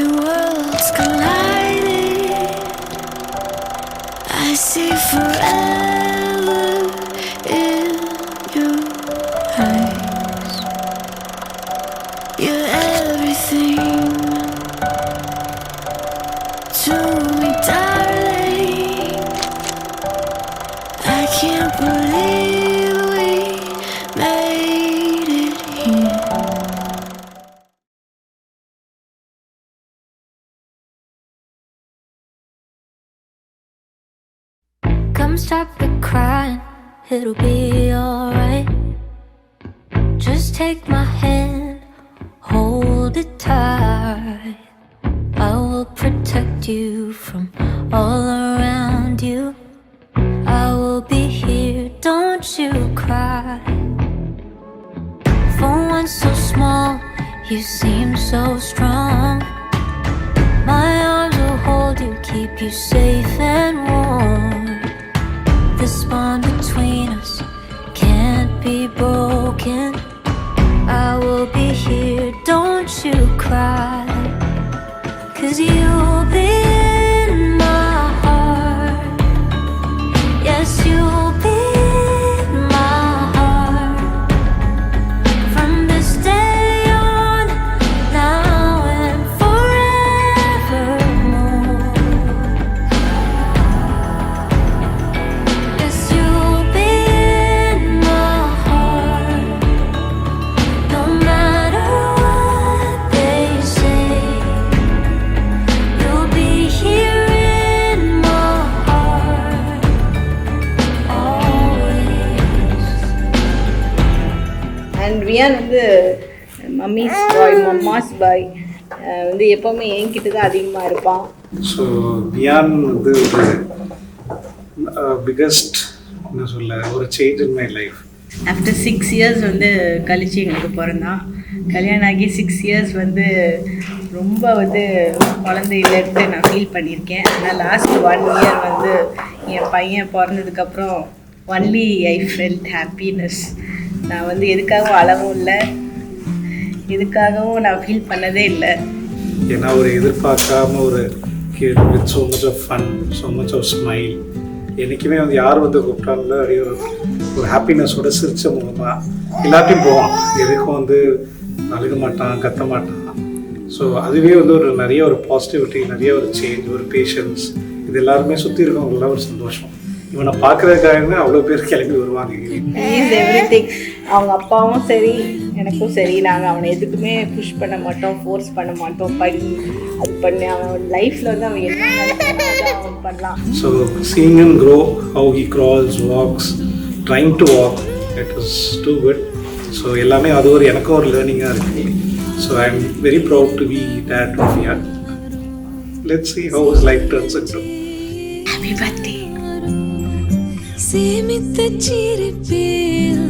Two worlds colliding. I see forever in your eyes. You're everything to me, darling. I can't believe we made it here. Come stop the crying, it'll be alright. Just take my hand, hold it tight. I will protect you from all around you. I will be here, don't you cry. For one so small, you seem so strong. My arms will hold you, keep you safe and warm. This bond between us can't be broken. I will be here, don't you cry. 'Cause you'll be in my heart. Yes, you'll be in my heart. From this day on, now and forevermore. Yes, you'll be in my heart. No matter what they say, you'll be here in my heart always. And Ryan வந்து mummy's boy, mamma's boy, வந்து எப்போவுமே என்கிட்ட தான் அதிகமாக இருப்பான். So Ryan வந்து ஒரு biggest என்ன சொல்ல ஒரு change in my life. After 6 years வந்து கழிச்சு எங்களுக்கு பிறந்தான். கல்யாணம் ஆகி 6 years வந்து ரொம்ப வந்து குழந்தை இல்லைன்ட்டு நான் ஃபீல் பண்ணியிருக்கேன். ஆனால் லாஸ்ட் 1 year வந்து என் பையன் பிறந்ததுக்கப்புறம் ஒன்லி ஐ ஃபெல்ட் ஹாப்பினஸ். நான் வந்து எதுக்காகவும் அழவும் இல்லை, எதுக்காகவும் நான் ஃபீல் பண்ணதே இல்லை. ஏன்னா ஒரு எதிர்பார்க்காம ஒரு kid with so much of fun, so much of smile. என்றைக்குமே வந்து யார் வந்து கூப்பிட்டாலும் அப்படியே ஒரு ஹாப்பினஸோட சிரிச்ச முகமாக எல்லாத்தையும் போவான். எதுக்கும் வந்து அழுக மாட்டான், கத்த மாட்டான். ஸோ அதுவே வந்து ஒரு நிறைய ஒரு பாசிட்டிவிட்டி, நிறைய ஒரு சேஞ்ச், ஒரு பேஷன்ஸ், இது எல்லாருமே சுற்றி இருக்கவங்களாம் ஒரு சந்தோஷம். இவனை பார்க்குறதுக்காகவே அவ்வளோ பேர் கிளம்பி வருவாங்க. Is everything. அவங்க அப்பாவும் சரி எனக்கும் சரி, நாங்கள் அவனை எதுக்குமே புஷ் பண்ண மாட்டோம், ஃபோர்ஸ் பண்ண மாட்டோம். படி அது பண்ணி அவன் லைஃப்பில் வந்து அவன் என்ன அவன் பண்ணலாம். So seeing him grow, how he crawls, walks, trying to walk, it was too good. So எல்லாமே அது ஒரு எனக்கும் ஒரு லேர்னிங்காக இருக்குது. So I am very proud to be dad of Iyad. Let's see how his life turns into. Happy birthday. சேமித்த சிரிப்பில்